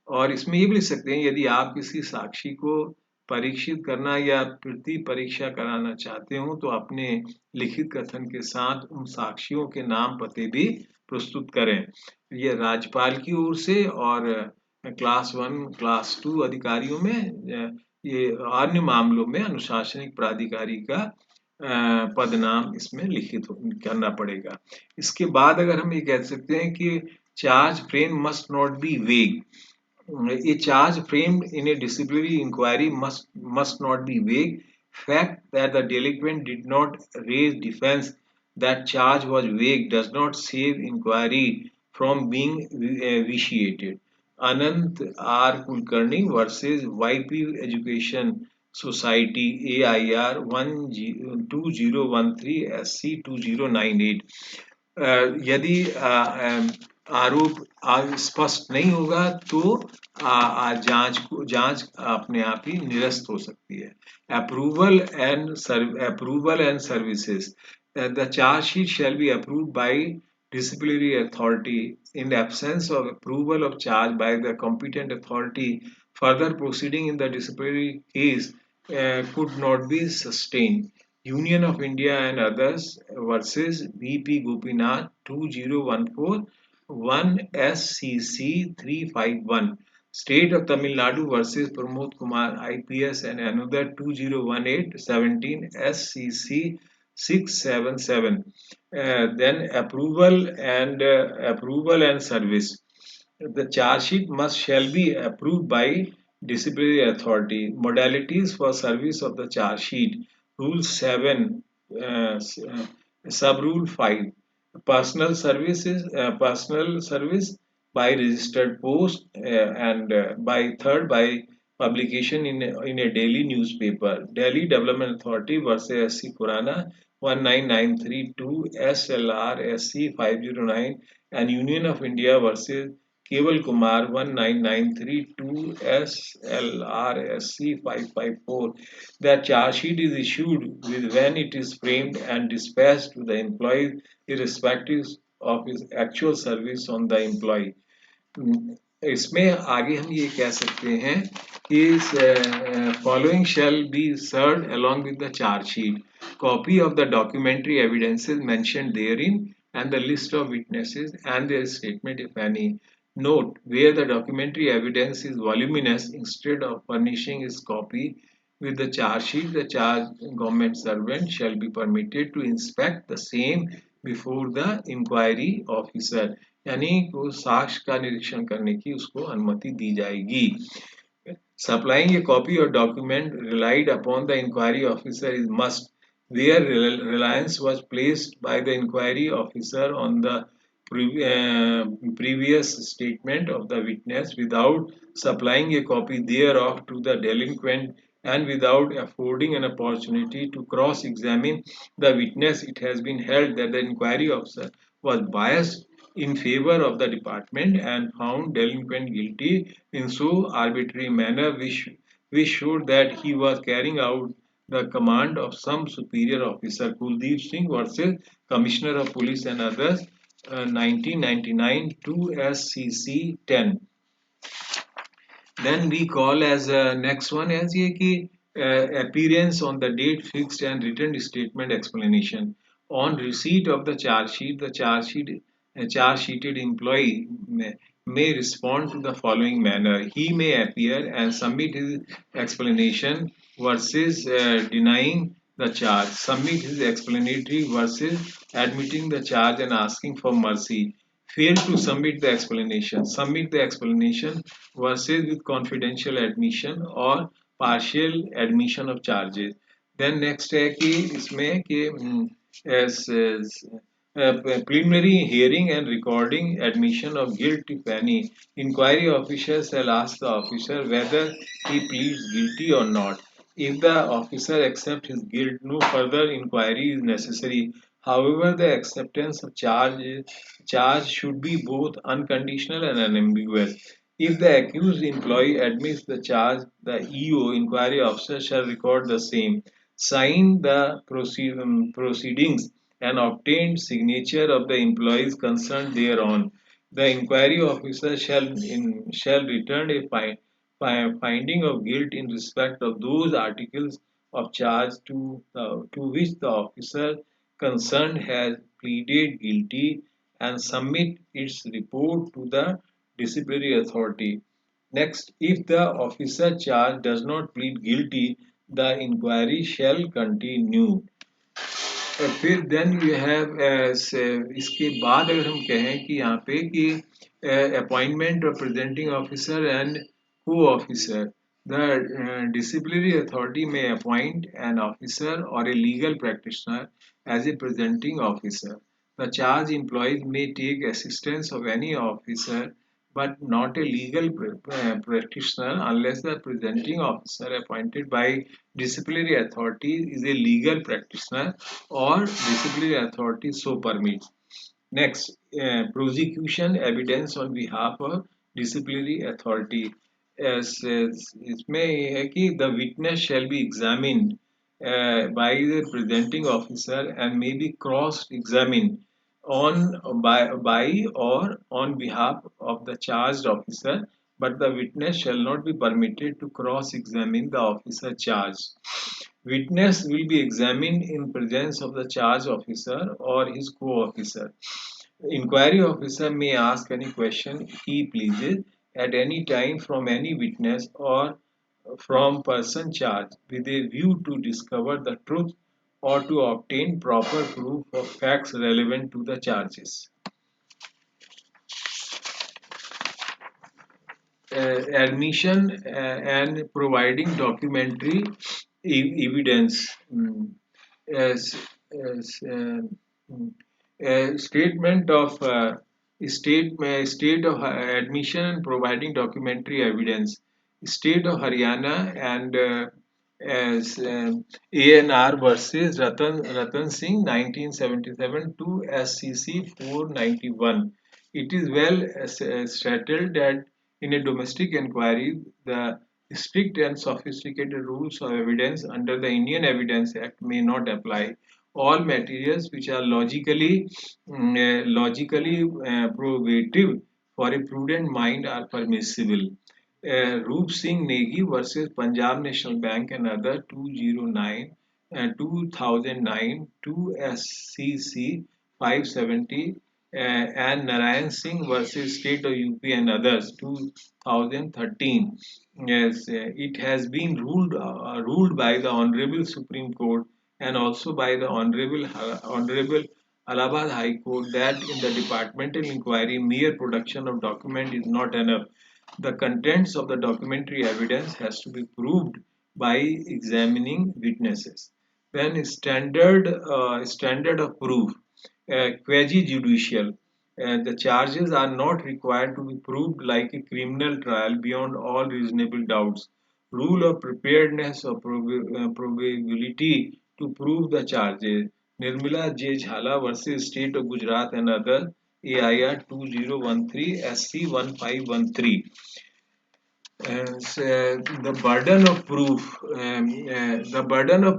S1: और इसमें ये भी लिख सकते हैं, यदि आप किसी साक्षी को परीक्षित करना या प्रति परीक्षा कराना चाहते हो तो अपने लिखित कथन के साथ उन साक्षियों के नाम पते भी प्रस्तुत करें। ये राज्यपाल की ओर से और क्लास 1 क्लास 2 अधिकारियों में ये अन्य मामलों में अनुशासनिक प्राधिकारी का पद नाम इसमें लिखित करना पड़ेगा। इसके बाद अगर हम ये कह सकते हैं कि charge frame must not be वेग। A charge framed in a disciplinary inquiry must not be vague. Fact that the delinquent did not raise defense that charge was vague does not save inquiry from being vitiated. Anant R. Kulkarni versus YP Education Society AIR 2013 SC 2098। यदि आरोप स्पष्ट नहीं होगा तो जांच अपने आप ही निरस्त हो सकती है। Approval and services. The charge sheet shall be approved by disciplinary authority in the absence of approval of charge by the competent authority. Further proceeding in the disciplinary case could not be sustained. Union of India and others versus VP Gopinath 2014 1 SCC 351. State of Tamil Nadu versus Pramod Kumar IPS and another 2018 17 SCC 677. Then approval and service. The charge sheet shall be approved by disciplinary authority. Modalities for service of the charge sheet. Rule 7, sub rule 5. Personal service by registered post and by publication in a daily newspaper. Delhi Development Authority versus SC Purana 19932 SLR SC 509 and Union of India versus Keval Kumar 19932 SLR SC 554. The charge sheet is issued with when it is framed and dispatched to the employee irrespective of his actual service on the employee. इसमें आगे हम ये कह सकते हैं कि following shall be served along with the charge sheet. Copy of the documentary evidences mentioned therein and the list of witnesses and their statement if any. Note, where the documentary evidence is voluminous, instead of furnishing its copy with the charge sheet, the charge government servant shall be permitted to inspect the same before the inquiry officer. यानी को साक्ष्य का निरीक्षण करने की उसको अनुमति दी जाएगी। Supplying a copy or document relied upon the inquiry officer is must, where reliance was placed by the inquiry officer on the previous statement of the witness without supplying a copy thereof to the delinquent and without affording an opportunity to cross-examine the witness, it has been held that the inquiry officer was biased in favor of the department and found delinquent guilty in so arbitrary manner which showed that he was carrying out the command of some superior officer. Kuldeep Singh versus Commissioner of Police and others 1999 2 SCC 10. Then we call as next one as ये कि appearance on the date fixed and written statement explanation. On receipt of the charge sheet, the charge sheeted employee may respond to the following manner. He may appear and submit his explanation versus denying the charge. Submit his explanatory versus admitting the charge and asking for mercy. fail to submit the explanation versus with confidential admission or partial admission of charges. Then next है कि इसमें कि as preliminary hearing and recording admission of guilt if any. Inquiry officer shall ask the officer whether he pleads guilty or not. If the officer accepts his guilt, no further inquiry is necessary. However, the acceptance of charge should be both unconditional and unambiguous. If the accused employee admits the charge, the EO inquiry officer shall record the same, sign the proceedings, and obtain signature of the employees concerned thereon. The inquiry officer shall return a finding of guilt in respect of those articles of charge to which the officer concerned has pleaded guilty and submit its report to the disciplinary authority. Next, if the officer charged does not plead guilty, the inquiry shall continue. फिर then you have इसके बाद अगर हम कहें कि यहाँ पे कि appointment of presenting officer and को officer the disciplinary authority may appoint an officer or a legal practitioner as a presenting officer. The charge employees may take assistance of any officer but not a legal practitioner unless the presenting officer appointed by disciplinary authority is a legal practitioner or disciplinary authority so permits. Next, prosecution evidence on behalf of disciplinary authority. इसमें ये है कि the witness shall be examined by the presenting officer and may be cross-examined by or on behalf of the charged officer, but the witness shall not be permitted to cross-examine the officer charged. Witness will be examined in presence of the charge officer or his co-officer. Inquiry officer may ask any question he pleases at any time from any witness or from person charged with a view to discover the truth or to obtain proper proof of facts relevant to the charges. Admission and providing documentary evidence. As, statement of state of admission and providing documentary evidence. State of Haryana and as ANR versus Ratan Singh 1977 to SCC 491. It is well settled that in a domestic inquiry, the strict and sophisticated rules of evidence under the Indian Evidence Act may not apply. All materials which are logically probative for a prudent mind are permissible. Roop Singh Negi versus Punjab National Bank and other 209 2009 2 SCC 570 and Narayan Singh versus State of UP and others 2013. Yes, it has been ruled by the Honorable Supreme Court and also by the Honorable Allahabad High Court that in the departmental inquiry mere production of document is not enough. The contents of the documentary evidence has to be proved by examining witnesses. Then standard of proof, quasi-judicial. The charges are not required to be proved like a criminal trial beyond all reasonable doubts. Rule of preparedness or probability to prove the charges. Nirmala J. Jhala versus State of Gujarat and other AIR 2013 SC 1513. The burden of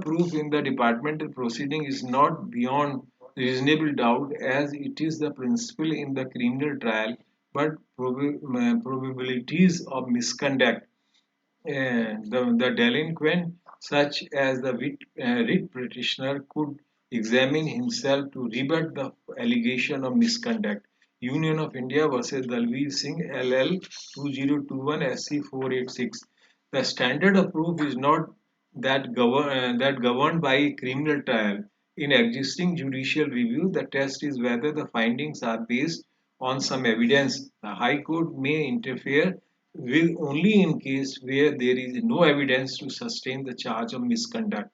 S1: proof in the departmental proceeding is not beyond reasonable doubt as it is the principle in the criminal trial, but probabilities of misconduct. The delinquent, such as the writ petitioner, could examine himself to rebut the allegation of misconduct. Union of India versus Dalveer Singh LL 2021 SC 486. The standard of proof is not that governed by a criminal trial. In existing judicial review, the test is whether the findings are based on some evidence, the High Court may interfere with only in case where there is no evidence to sustain the charge of misconduct.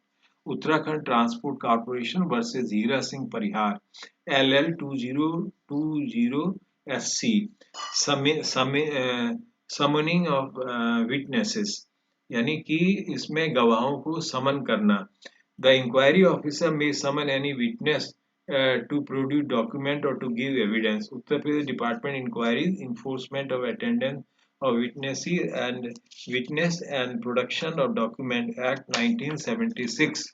S1: Uttarakhand Transport Corporation versus Hira Singh Parihar, LL 2020 SC, summoning of witnesses, यानी कि इसमें गवाहों को समन करना. The inquiry officer may summon any witness to produce document or to give evidence. Uttar Pradesh Department Inquiries, Enforcement of Attendance of Witness and Production of Document Act 1976.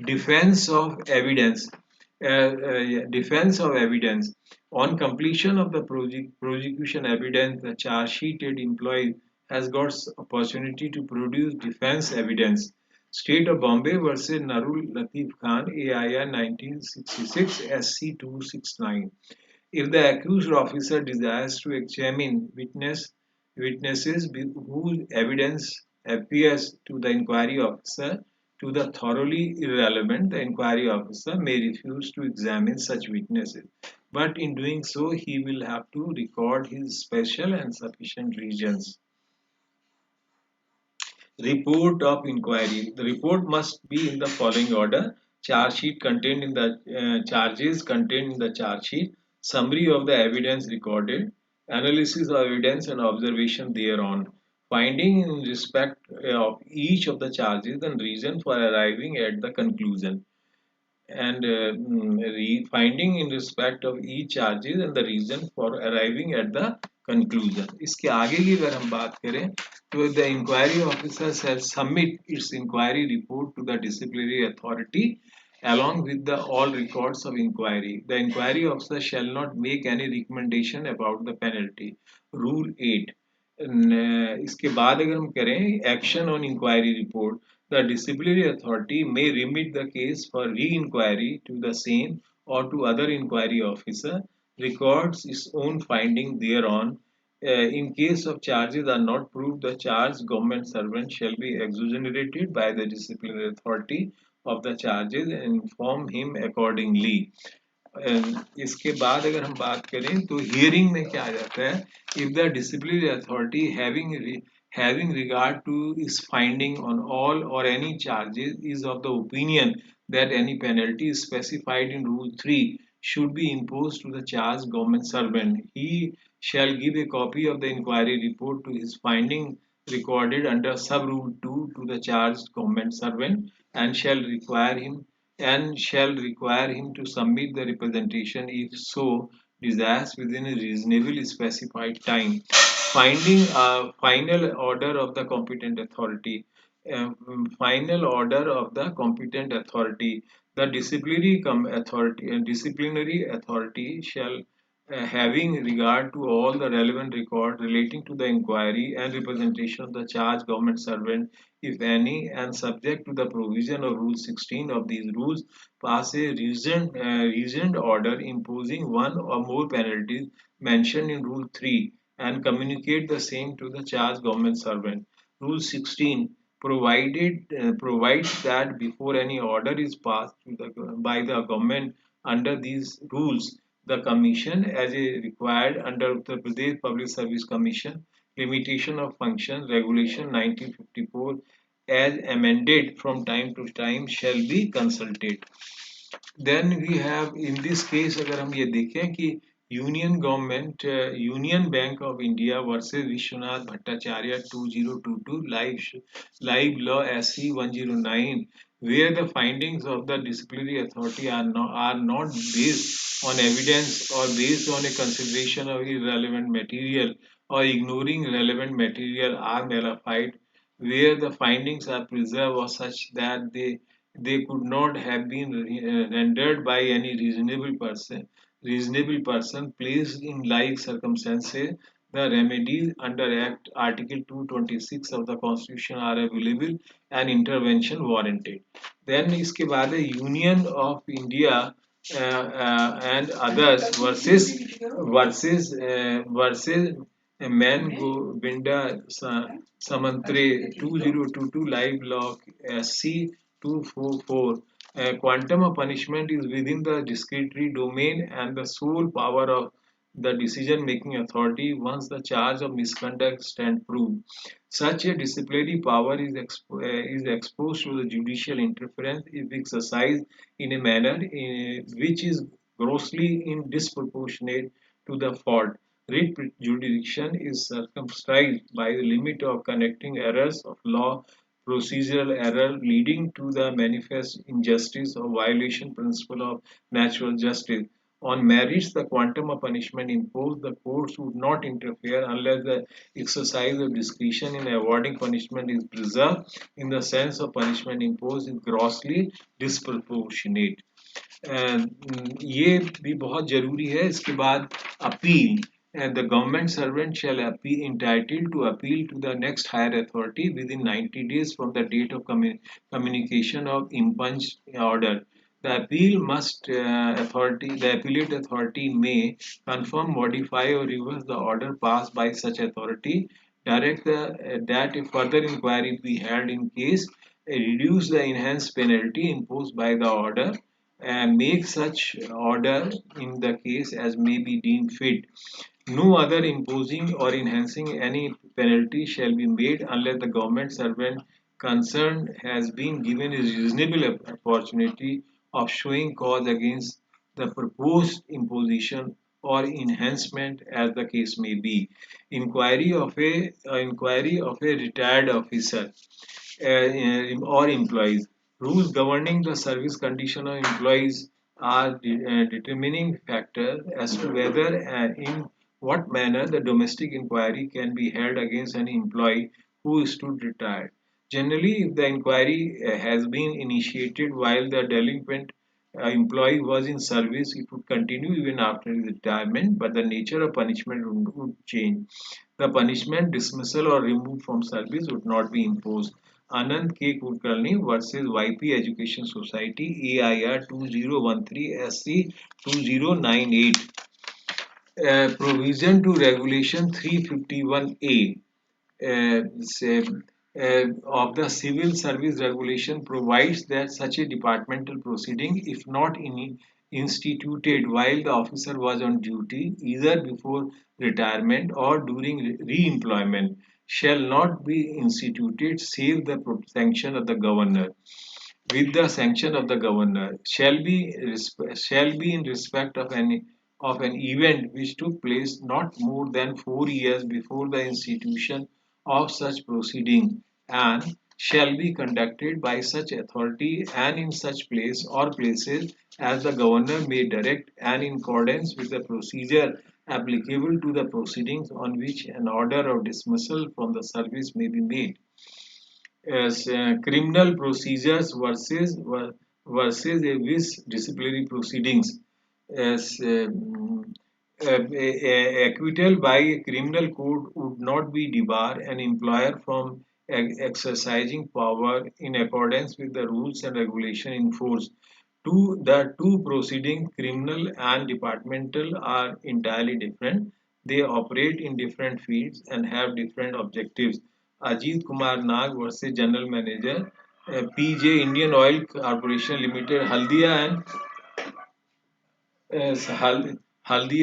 S1: Defense of evidence. Defense of evidence. On completion of the prosecution evidence, the charge sheeted employee has got opportunity to produce defense evidence. State of Bombay versus Narul Latif Khan, AIR 1966, SC 269. If the accused officer desires to examine witnesses whose evidence appears to the inquiry officer to the thoroughly irrelevant, the inquiry officer may refuse to examine such witnesses. But in doing so, he will have to record his special and sufficient reasons. Report of inquiry. The report must be in the following order: charge sheet contained in the charges contained in the charge sheet, summary of the evidence recorded, analysis of evidence and observation thereon, finding in respect of each of the charges and reason for arriving at the conclusion, and finding in respect of each charges and the reason for arriving at the conclusion. इसके आगे की अगर हम बात करें तो the inquiry officer shall submit its inquiry report to the disciplinary authority along with the all records of inquiry. The inquiry officer shall not make any recommendation about the penalty. Rule 8. इसके बाद अगर हम करें action on inquiry report, the disciplinary authority may remit the case for re-inquiry to the same or to other inquiry officer, records its own finding thereon. In case of charges are not proved, the charged government servant shall be exonerated by the disciplinary authority of the charges and inform him accordingly. इसके बाद अगर हम बात करें तो hearing में क्या आ जाता है? If the disciplinary authority having regard to its finding on all or any charges is of the opinion that any penalty specified in Rule 3 should be imposed to the charged government servant, he shall give a copy of the inquiry report to his finding recorded under Sub Rule 2 to the charged government servant and shall require him to submit the representation if so desires within a reasonably specified time. Finding a final order of the competent authority. Final order of the competent authority. The disciplinary authority shall, having regard to all the relevant record relating to the inquiry and representation of the charged government servant, if any, and subject to the provision of Rule 16 of these rules, pass a reasoned order imposing one or more penalties mentioned in Rule 3 and communicate the same to the charged government servant. Rule 16 provides that before any order is passed by the government under these rules, the Commission, as a required under Uttar Pradesh Public Service Commission, Limitation of Function Regulation 1954, as amended from time to time, shall be consulted. Then we have in this case अगर हम ये देखें कि union bank of India versus Vishwanath Bhattacharya 2022 live law SC 109, where the findings of the disciplinary authority are not based on evidence or based on a consideration of irrelevant material or ignoring relevant material are nullified, where the findings are preserved or such that they could not have been rendered by any reasonable person placed in like circumstances. The remedies under Act Article 226 of the Constitution are available and intervention warranted. Then इसके बाद है Union of India and others versus Man Govinda Samantre 2022 Live Law SC 244. Quantum of punishment is within the discretionary domain and the sole power of the decision-making authority once the charge of misconduct stand proved. Such a disciplinary power is exposed to the judicial interference if exercised in a manner which is grossly in disproportionate to the fault. Writ jurisdiction is circumscribed by the limit of connecting errors of law, procedural error leading to the manifest injustice or violation principle of natural justice. On merits, the quantum of punishment imposed, the courts would not interfere unless the exercise of discretion in awarding punishment is preserved in the sense of punishment imposed is grossly disproportionate. ये भी बहुत जरूरी है इसके बाद appeal and the government servant shall be entitled to appeal to the next higher authority within 90 days from the date of communication of impunged order. The appellate authority may confirm, modify, or reverse the order passed by such authority. That a further inquiry be held in case, reduce the enhanced penalty imposed by the order, and make such order in the case as may be deemed fit. No other imposing or enhancing any penalty shall be made unless the government servant concerned has been given a reasonable opportunity of showing cause against the proposed imposition or enhancement as the case may be. Inquiry of a retired officer or employees. Rules governing the service condition of employees are determining factor as to whether and in what manner the domestic inquiry can be held against an employee who is to retire. Generally, if the inquiry has been initiated while the delinquent employee was in service, it would continue even after his retirement, but the nature of punishment would change. The punishment, dismissal, or removal from service would not be imposed. Anand K. Kulkarni versus YP Education Society, AIR 2013 SC 2098. Provision to Regulation 351A say, of the Civil Service Regulation provides that such a departmental proceeding, if not instituted while the officer was on duty, either before retirement or during re-employment, shall not be instituted save the sanction of the governor. With the sanction of the governor, shall be in respect of an event which took place not more than 4 years before the institution of such proceeding, and shall be conducted by such authority and in such place or places as the governor may direct, and in accordance with the procedure applicable to the proceedings on which an order of dismissal from the service may be made. As criminal procedures versus a vis disciplinary proceedings, as acquittal by a criminal code would not be debar an employer from exercising power in accordance with the rules and regulation in force. The two proceedings, criminal and departmental, are entirely different. They operate in different fields and have different objectives. Ajit Kumar Nag versus General Manager, PJ Indian Oil Corporation Limited, Haldia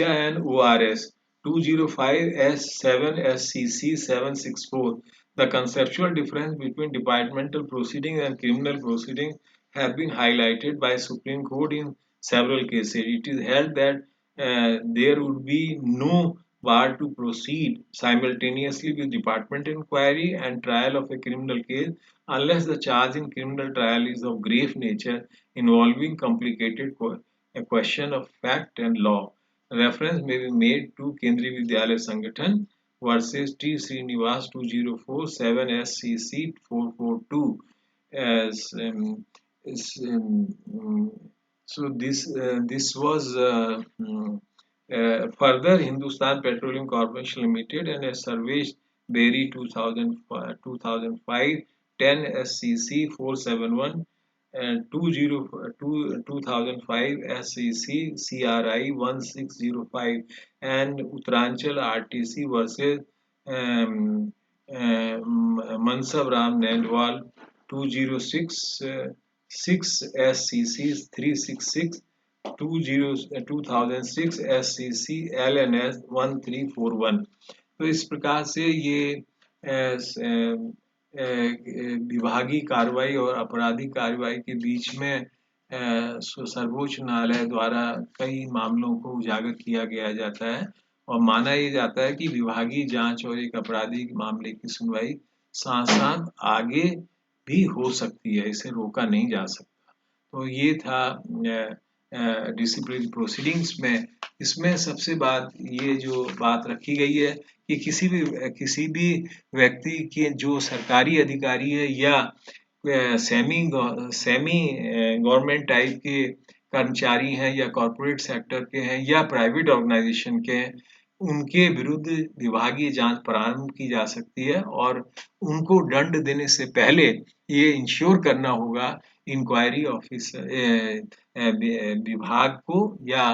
S1: and ORS 205 S7 SCC 764. The conceptual difference between departmental proceedings and criminal proceedings have been highlighted by Supreme Court in several cases. It is held that there would be no bar to proceed simultaneously with department inquiry and trial of a criminal case unless the charge in criminal trial is of grave nature involving complicated a question of fact and law. Reference may be made to Kendriya Vidyalaya Sangathan versus T. Srinivas 2004 7 SCC 442 as so this was further Hindustan Petroleum Corporation Limited and a Sarvesh Berry 2005 10 SCC 471 and 2005 SCC CRI 1605 and Uttaranchal RTC versus Mansab Ram Nandwal 206 6 SCC 366 2006 SCC LNS 1341। तो इस प्रकार से ये विभागीय कार्रवाई और आपराधिक कार्रवाई के बीच में सर्वोच्च न्यायालय द्वारा कई मामलों को उजागर किया गया जाता है और माना ये जाता है कि विभागीय जांच और एक आपराधिक मामले की सुनवाई साथ साथ आगे भी हो सकती है, इसे रोका नहीं जा सकता। तो ये था डिसिप्लिनरी प्रोसीडिंग्स में। इसमें सबसे बात ये जो बात रखी गई है कि किसी भी व्यक्ति के जो सरकारी अधिकारी है या सेमी सेमी गवर्नमेंट टाइप के कर्मचारी हैं या कॉरपोरेट सेक्टर के हैं या प्राइवेट ऑर्गेनाइजेशन के हैं, उनके विरुद्ध विभागीय जांच प्रारंभ की जा सकती है और उनको दंड देने से पहले ये इंश्योर करना होगा इंक्वायरी ऑफिसर विभाग को या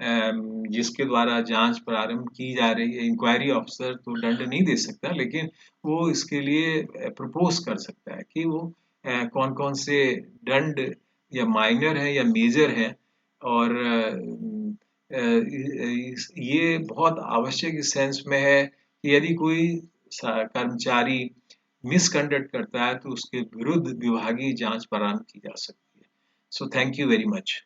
S1: जिसके द्वारा जांच प्रारंभ की जा रही है। इंक्वायरी ऑफिसर तो दंड नहीं दे सकता, लेकिन वो इसके लिए प्रपोज कर सकता है कि वो कौन कौन से दंड या माइनर है या मेजर है। और ये बहुत आवश्यक इस सेंस में है कि यदि कोई कर्मचारी मिसकंडक्ट करता है तो उसके विरुद्ध विभागीय जांच प्रारंभ की जा सकती है। So thank you very much.